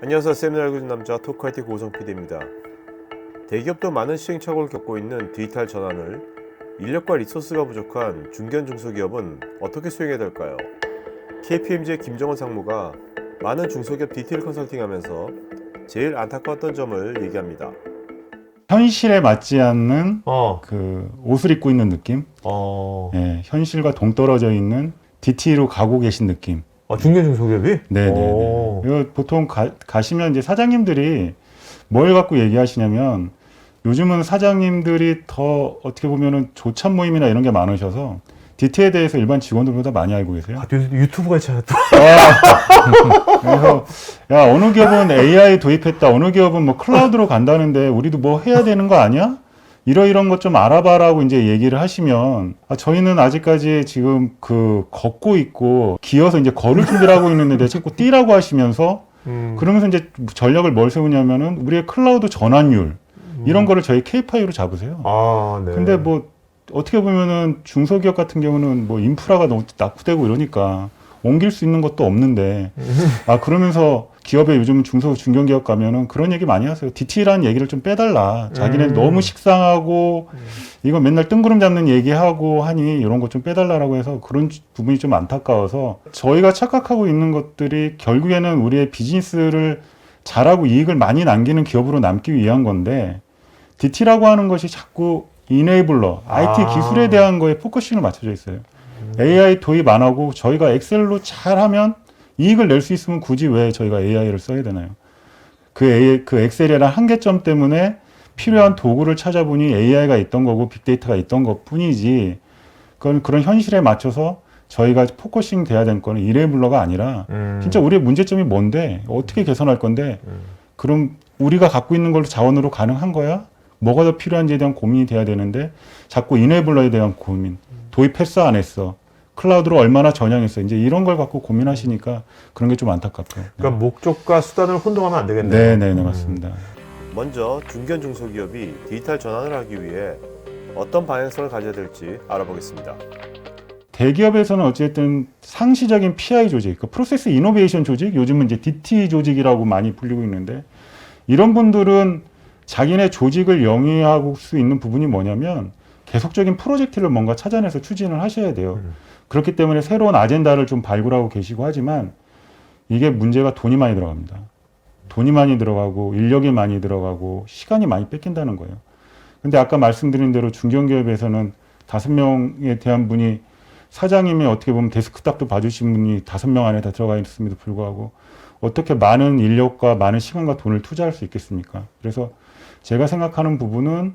안녕하세요. 세미나 알고 있는 남자 토크화이팅 고성 PD입니다. 대기업도 많은 시행착오를 겪고 있는 디지털 전환을 인력과 리소스가 부족한 중견 중소기업은 어떻게 수행해야 될까요? KPMG의 김정원 상무가 많은 중소기업 디테일 컨설팅하면서 제일 안타까웠던 점을 얘기합니다. 현실에 맞지 않는 그 옷을 입고 있는 느낌, 현실과 동떨어져 있는 DT로 가고 계신 느낌. 중견 중소기업이? 네네. 이거 보통 가시면 이제 사장님들이 뭘 갖고 얘기하시냐면 요즘은 사장님들이 더 어떻게 보면은 조찬 모임이나 이런 게 많으셔서 DT에 대해서 일반 직원들보다 많이 알고 계세요. 유튜브가 있잖아 또. 그래서 야, 어느 기업은 AI 도입했다, 어느 기업은 뭐 클라우드로 간다는데 우리도 뭐 해야 되는 거 아니야? 이런 것 좀 알아봐라고 이제 얘기를 하시면, 저희는 아직까지 지금 걷고 있고 기어서 이제 걸을 준비를 하고 있는데 자꾸 뛰라고 하시면서 그러면서 이제 전략을 뭘 세우냐면은 우리의 클라우드 전환율 이런 거를 저희 KPI로 잡으세요. 네. 근데 뭐 어떻게 보면은 중소기업 같은 경우는 뭐 인프라가 너무 낙후되고 이러니까 옮길 수 있는 것도 없는데, 그러면서 기업에 요즘 중견기업 가면은 그런 얘기 많이 하세요. DT라는 얘기를 좀 빼달라. 자기네 너무 식상하고, 이거 맨날 뜬구름 잡는 얘기하고 하니 이런 거 좀 빼달라라고 해서 그런 부분이 좀 안타까워서 저희가 착각하고 있는 것들이 결국에는 우리의 비즈니스를 잘하고 이익을 많이 남기는 기업으로 남기 위한 건데, DT라고 하는 것이 자꾸 이네이블러, IT 기술에 대한 거에 포커싱을 맞춰져 있어요. AI 도입 안 하고 저희가 엑셀로 잘하면 이익을 낼 수 있으면 굳이 왜 저희가 AI를 써야 되나요? 그 엑셀이라는 한계점 때문에 필요한 도구를 찾아보니 AI가 있던 거고 빅데이터가 있던 것 뿐이지, 그런 현실에 맞춰서 저희가 포커싱 돼야 될 거는 이네이블러가 아니라 진짜 우리의 문제점이 뭔데? 어떻게 개선할 건데? 그럼 우리가 갖고 있는 걸로 자원으로 가능한 거야? 뭐가 더 필요한지에 대한 고민이 돼야 되는데 자꾸 이네이블러에 대한 고민, 도입했어 안 했어, 클라우드로 얼마나 전향했어, 이제 이런 걸 갖고 고민하시니까 그런 게 좀 안타깝고요. 그러니까 목적과 수단을 혼동하면 안 되겠네요. 네, 맞습니다. 먼저 중견 중소기업이 디지털 전환을 하기 위해 어떤 방향성을 가져야 될지 알아보겠습니다. 대기업에서는 어쨌든 상시적인 PI 조직, 프로세스 이노베이션 조직, 요즘은 이제 DT 조직이라고 많이 불리고 있는데, 이런 분들은 자기네 조직을 영위할 수 있는 부분이 뭐냐면 계속적인 프로젝트를 뭔가 찾아내서 추진을 하셔야 돼요. 그렇기 때문에 새로운 아젠다를 좀 발굴하고 계시고 하지만 이게 문제가 돈이 많이 들어갑니다. 돈이 많이 들어가고 인력이 많이 들어가고 시간이 많이 뺏긴다는 거예요. 근데 아까 말씀드린 대로 중견기업에서는 5명에 대한 분이, 사장님이 어떻게 보면 데스크탑도 봐주신 분이 5명 안에 다 들어가 있음에도 불구하고 어떻게 많은 인력과 많은 시간과 돈을 투자할 수 있겠습니까? 그래서 제가 생각하는 부분은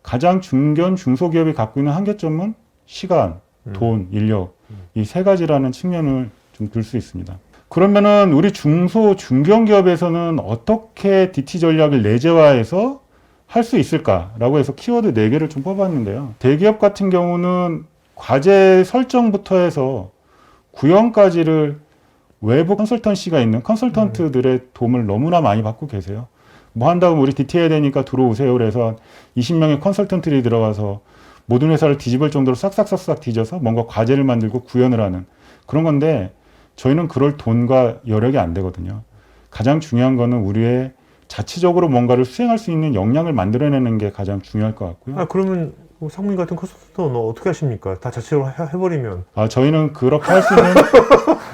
가장 중소기업이 갖고 있는 한계점은 시간, 돈, 인력, 이 세 가지라는 측면을 좀 들 수 있습니다. 그러면은 우리 중견기업에서는 어떻게 DT 전략을 내재화해서 할 수 있을까라고 해서 키워드 4개를 좀 뽑았는데요. 대기업 같은 경우는 과제 설정부터 해서 구형까지를 외부 컨설턴시가 있는 컨설턴트들의 도움을 너무나 많이 받고 계세요. 뭐 한다고 우리 DT 해야 되니까 들어오세요. 그래서 20명의 컨설턴트들이 들어가서 모든 회사를 뒤집을 정도로 싹싹 뒤져서 뭔가 과제를 만들고 구현을 하는 그런 건데, 저희는 그럴 돈과 여력이 안 되거든요. 가장 중요한 거는 우리의 자체적으로 뭔가를 수행할 수 있는 역량을 만들어내는 게 가장 중요할 것 같고요. 그러면 상무님 같은 컨설턴트는 어떻게 하십니까? 다 자체로 해버리면. 저희는 그렇게 할 수 있는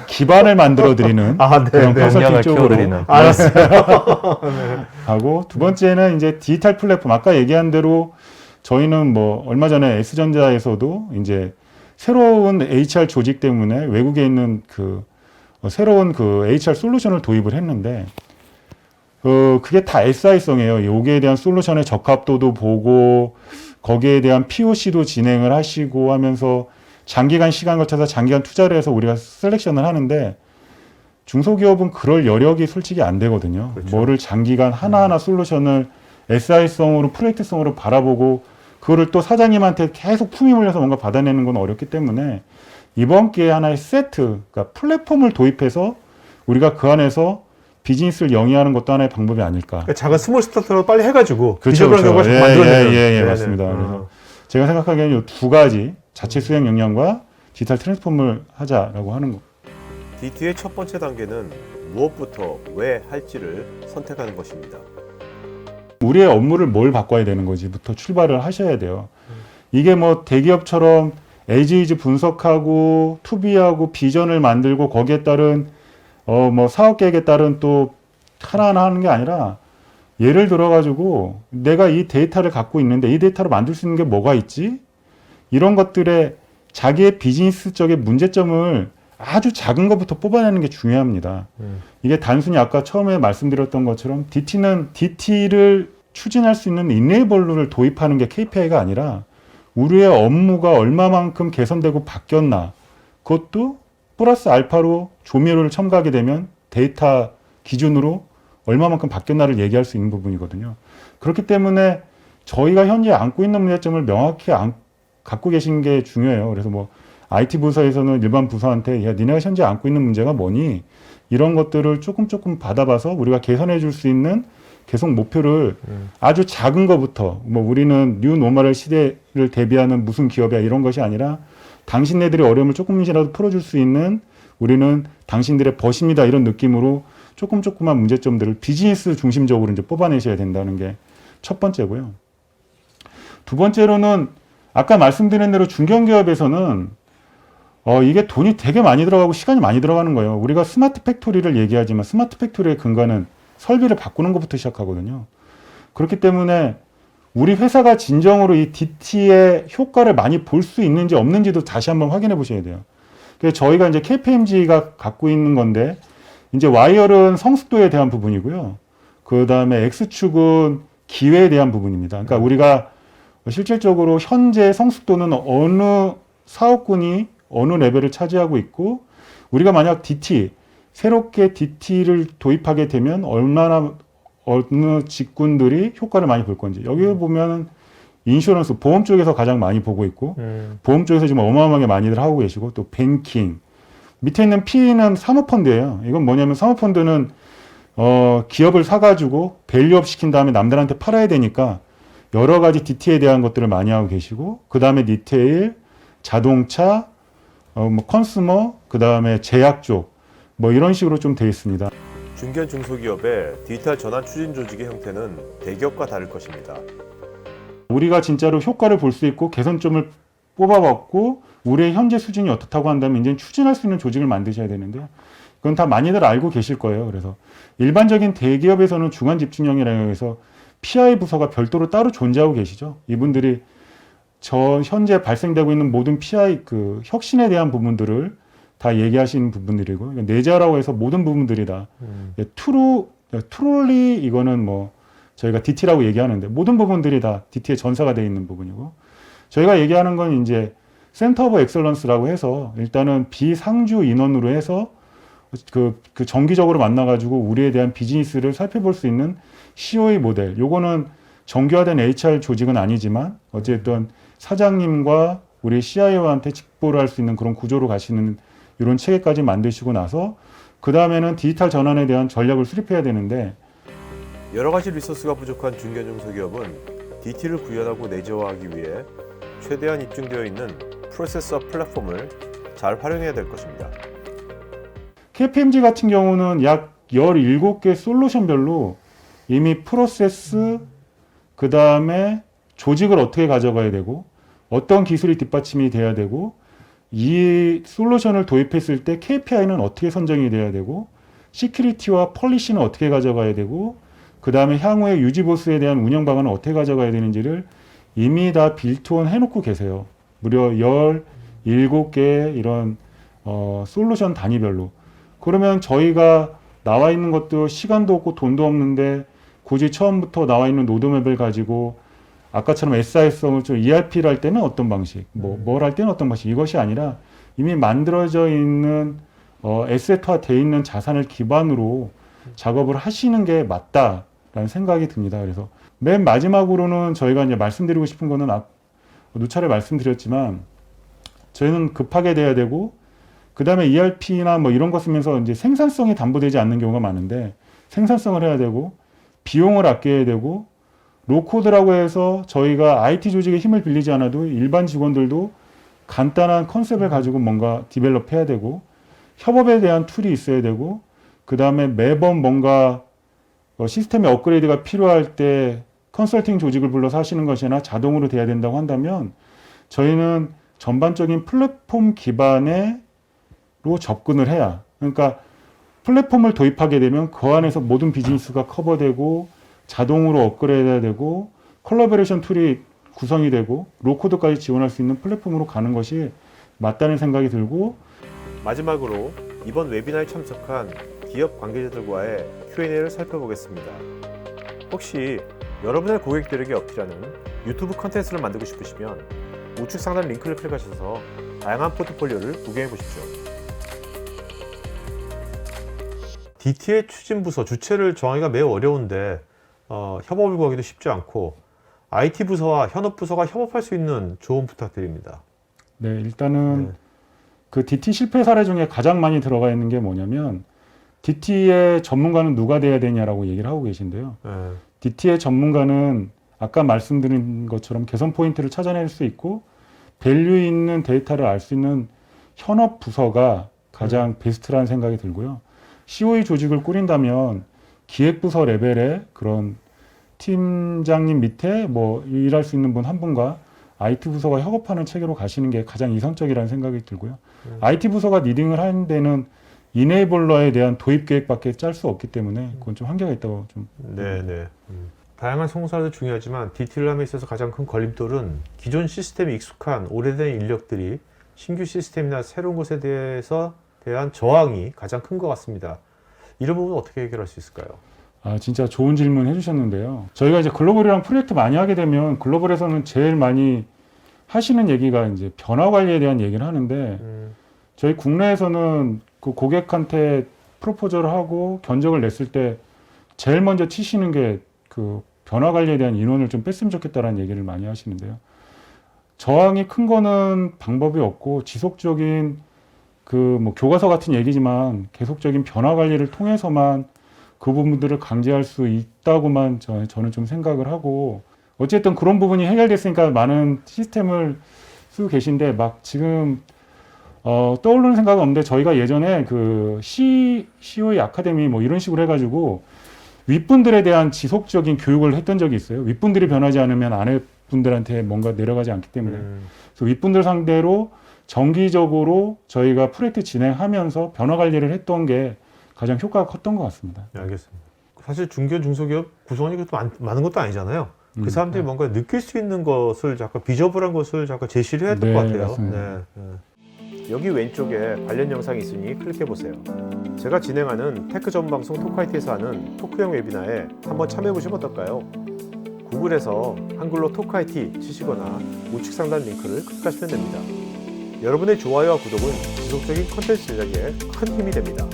기반을 만들어드리는 그런 컨설팅 쪽으로 알았어요. 하고, 두 번째는 이제 디지털 플랫폼, 아까 얘기한 대로 저희는 뭐 얼마 전에 S전자에서도 이제 새로운 HR 조직 때문에 외국에 있는 새로운 HR 솔루션을 도입을 했는데, 그게 다 SI성이에요. 여기에 대한 솔루션의 적합도도 보고 거기에 대한 POC도 진행을 하시고 하면서 장기간 시간 거쳐서 장기간 투자를 해서 우리가 셀렉션을 하는데, 중소기업은 그럴 여력이 솔직히 안 되거든요. 그렇죠. 뭐를 장기간 하나하나 솔루션을 SI성으로 프로젝트성으로 바라보고 그거를 또 사장님한테 계속 품위 물려서 뭔가 받아내는 건 어렵기 때문에 이번 기회에 하나의 세트, 그러니까 플랫폼을 도입해서 우리가 그 안에서 비즈니스를 영위하는 것도 하나의 방법이 아닐까. 그러니까 작은 스몰 스타트로 빨리 해가지고 그렇죠. 경우가 만들어내는. 맞습니다. 그래서 제가 생각하기에는 이 두 가지, 자체 수행 역량과 디지털 트랜스폼을 하자라고 하는 거. DT의 첫 번째 단계는 무엇부터 왜 할지를 선택하는 것입니다. 우리의 업무를 뭘 바꿔야 되는 거지부터 출발을 하셔야 돼요. 이게 뭐 대기업처럼 에이지이즈 분석하고 투비하고 비전을 만들고 거기에 따른 뭐 사업 계획에 따른 또 하나하나 하는 게 아니라 예를 들어 가지고 내가 이 데이터를 갖고 있는데 이 데이터를 만들 수 있는 게 뭐가 있지? 이런 것들의 자기의 비즈니스적인 문제점을 아주 작은 것부터 뽑아내는 게 중요합니다. 이게 단순히 아까 처음에 말씀드렸던 것처럼 DT를 추진할 수 있는 이네이블러를 도입하는 게 KPI가 아니라 우리의 업무가 얼마만큼 개선되고 바뀌었나, 그것도 플러스 알파로 조미료를 첨가하게 되면 데이터 기준으로 얼마만큼 바뀌었나를 얘기할 수 있는 부분이거든요. 그렇기 때문에 저희가 현재 안고 있는 문제점을 명확히 갖고 계신 게 중요해요. 그래서 뭐 IT 부서에서는 일반 부서한테 야, 니네가 현재 안고 있는 문제가 뭐니? 이런 것들을 조금 받아봐서 우리가 개선해 줄 수 있는 계속 목표를 아주 작은 것부터, 뭐 우리는 뉴 노멀 시대를 대비하는 무슨 기업이야 이런 것이 아니라 당신네들의 어려움을 조금이라도 풀어줄 수 있는 우리는 당신들의 벗입니다 이런 느낌으로 조금만 문제점들을 비즈니스 중심적으로 이제 뽑아내셔야 된다는 게 첫 번째고요. 두 번째로는 아까 말씀드린 대로 중견기업에서는 이게 돈이 되게 많이 들어가고 시간이 많이 들어가는 거예요. 우리가 스마트 팩토리를 얘기하지만 스마트 팩토리의 근간은 설비를 바꾸는 것부터 시작하거든요. 그렇기 때문에 우리 회사가 진정으로 이 DT의 효과를 많이 볼 수 있는지 없는지도 다시 한번 확인해 보셔야 돼요. 그래서 저희가 이제 KPMG가 갖고 있는 건데, 이제 Y열은 성숙도에 대한 부분이고요. 그 다음에 X축은 기회에 대한 부분입니다. 그러니까 우리가 실질적으로 현재 성숙도는 어느 사업군이 어느 레벨을 차지하고 있고, 우리가 만약 새롭게 DT를 도입하게 되면 얼마나 어느 직군들이 효과를 많이 볼 건지. 여기 보면 인슈런스, 보험 쪽에서 가장 많이 보고 있고, 보험 쪽에서 지금 어마어마하게 많이들 하고 계시고, 또 뱅킹. 밑에 있는 P는 사모펀드예요. 이건 뭐냐면 사모펀드는 기업을 사가지고 밸류업 시킨 다음에 남들한테 팔아야 되니까 여러 가지 DT에 대한 것들을 많이 하고 계시고, 그 다음에 리테일, 자동차, 뭐 컨슈머, 그 다음에 제약 쪽, 뭐 이런 식으로 좀 되어 있습니다. 중견 중소기업의 디지털 전환 추진 조직의 형태는 대기업과 다를 것입니다. 우리가 진짜로 효과를 볼 수 있고 개선점을 뽑아봤고 우리의 현재 수준이 어떻다고 한다면 이제 추진할 수 있는 조직을 만드셔야 되는데, 그건 다 많이들 알고 계실 거예요. 그래서 일반적인 대기업에서는 중앙집중형이라고 해서 PI 부서가 별도로 따로 존재하고 계시죠. 이분들이 현재 발생되고 있는 모든 PI 그 혁신에 대한 부분들을 다 얘기하시는 부분들이고, 그러니까 내자라고 해서 모든 부분들이 다 트롤리 이거는 뭐 저희가 DT라고 얘기하는데 모든 부분들이 다 DT의 전사가 되어 있는 부분이고, 저희가 얘기하는 건 이제 센터 오브 엑셀런스라고 해서 일단은 비상주 인원으로 해서 그 정기적으로 만나가지고 우리에 대한 비즈니스를 살펴볼 수 있는 COE 모델. 요거는 정교화된 HR 조직은 아니지만 어쨌든 사장님과 우리 CIO한테 직보를 할 수 있는 그런 구조로 가시는 이런 체계까지 만드시고 나서 그 다음에는 디지털 전환에 대한 전략을 수립해야 되는데, 여러 가지 리소스가 부족한 중견 중소기업은 DT를 구현하고 내재화하기 위해 최대한 입증되어 있는 프로세서 플랫폼을 잘 활용해야 될 것입니다. KPMG 같은 경우는 약 17개 솔루션별로 이미 프로세스, 그 다음에 조직을 어떻게 가져가야 되고 어떤 기술이 뒷받침이 돼야 되고 이 솔루션을 도입했을 때 KPI는 어떻게 선정이 돼야 되고 시큐리티와 폴리시는 어떻게 가져가야 되고 그 다음에 향후에 유지보수에 대한 운영 방안을 어떻게 가져가야 되는지를 이미 다 빌트온 해놓고 계세요. 무려 17개의 이런 솔루션 단위별로. 그러면 저희가 나와 있는 것도 시간도 없고 돈도 없는데 굳이 처음부터 나와 있는 로드맵을 가지고 아까처럼 SI성을 좀 ERP를 할 때는 어떤 방식, 뭘 할 때는 어떤 방식, 이것이 아니라 이미 만들어져 있는 에셋화 돼 있는 자산을 기반으로 작업을 하시는 게 맞다라는 생각이 듭니다. 그래서 맨 마지막으로는 저희가 이제 말씀드리고 싶은 거는 누차례 말씀드렸지만 저희는 급하게 돼야 되고 그 다음에 ERP나 뭐 이런 거 쓰면서 이제 생산성이 담보되지 않는 경우가 많은데 생산성을 해야 되고 비용을 아껴야 되고 로코드라고 해서 저희가 IT 조직의 힘을 빌리지 않아도 일반 직원들도 간단한 컨셉을 가지고 뭔가 디벨롭 해야 되고 협업에 대한 툴이 있어야 되고 그 다음에 매번 뭔가 시스템의 업그레이드가 필요할 때 컨설팅 조직을 불러서 하시는 것이나 자동으로 돼야 된다고 한다면 저희는 전반적인 플랫폼 기반으로 접근을 해야, 그러니까 플랫폼을 도입하게 되면 그 안에서 모든 비즈니스가 커버되고 자동으로 업그레이드가 되고 콜라보레이션 툴이 구성이 되고 로코드까지 지원할 수 있는 플랫폼으로 가는 것이 맞다는 생각이 들고, 마지막으로 이번 웨비나에 참석한 기업 관계자들과의 Q&A를 살펴보겠습니다. 혹시 여러분의 고객들에게 어필하는 유튜브 컨텐츠를 만들고 싶으시면 우측 상단 링크를 클릭하셔서 다양한 포트폴리오를 구경해 보십시오. DT의 추진부서 주체를 정하기가 매우 어려운데 협업을 구하기도 쉽지 않고 IT 부서와 현업부서가 협업할 수 있는 조언 부탁드립니다. 네, 일단은 네. 그 DT 실패 사례 중에 가장 많이 들어가 있는 게 뭐냐면 DT의 전문가는 누가 돼야 되냐라고 얘기를 하고 계신데요. 네. DT의 전문가는 아까 말씀드린 것처럼 개선 포인트를 찾아낼 수 있고 밸류 있는 데이터를 알 수 있는 현업 부서가 가장 베스트라는 생각이 들고요. COE 조직을 꾸린다면 기획부서 레벨의 그런 팀장님 밑에 뭐 일할 수 있는 분 한 분과 IT 부서가 협업하는 체계로 가시는 게 가장 이상적이라는 생각이 들고요. IT 부서가 리딩을 하는 데는 이네이블러에 대한 도입 계획밖에 짤 수 없기 때문에 그건 좀 한계가 있다고 좀. 네네. 다양한 성사도 중요하지만 DT를 함에 있어서 가장 큰 걸림돌은 기존 시스템에 익숙한 오래된 인력들이 신규 시스템이나 새로운 것에 대한 저항이 가장 큰 것 같습니다. 이런 부분은 어떻게 해결할 수 있을까요? 아, 진짜 좋은 질문 해주셨는데요. 저희가 이제 글로벌이랑 프로젝트 많이 하게 되면 글로벌에서는 제일 많이 하시는 얘기가 이제 변화 관리에 대한 얘기를 하는데 저희 국내에서는 그 고객한테 프로포저를 하고 견적을 냈을 때 제일 먼저 치시는 게 그 변화 관리에 대한 인원을 좀 뺐으면 좋겠다라는 얘기를 많이 하시는데요. 저항이 큰 거는 방법이 없고 지속적인 그 뭐 교과서 같은 얘기지만 계속적인 변화 관리를 통해서만 그 부분들을 강제할 수 있다고만 저는 좀 생각을 하고, 어쨌든 그런 부분이 해결됐으니까 많은 시스템을 쓰고 계신데 막 지금 떠오르는 생각은 없는데 저희가 예전에 그 COE 아카데미 뭐 이런 식으로 해가지고 윗분들에 대한 지속적인 교육을 했던 적이 있어요. 윗분들이 변하지 않으면 아래분들한테 뭔가 내려가지 않기 때문에. 그래서 윗분들 상대로 정기적으로 저희가 프로젝트 진행하면서 변화 관리를 했던 게 가장 효과가 컸던 것 같습니다. 네, 알겠습니다. 사실 중견 중소기업 구성원이 그렇게 많은 것도 아니잖아요. 그 사람들이 뭔가 느낄 수 있는 것을 자꾸 비저블한 것을 자꾸 제시를 해야 될 것 같아요. 맞습니다. 여기 왼쪽에 관련 영상이 있으니 클릭해보세요. 제가 진행하는 테크 전문 방송 토크IT에서 하는 토크형 웨비나에 한번 참여해보시면 어떨까요? 구글에서 한글로 토크IT 치시거나 우측 상단 링크를 클릭하시면 됩니다. 여러분의 좋아요와 구독은 지속적인 컨텐츠 제작에 큰 힘이 됩니다.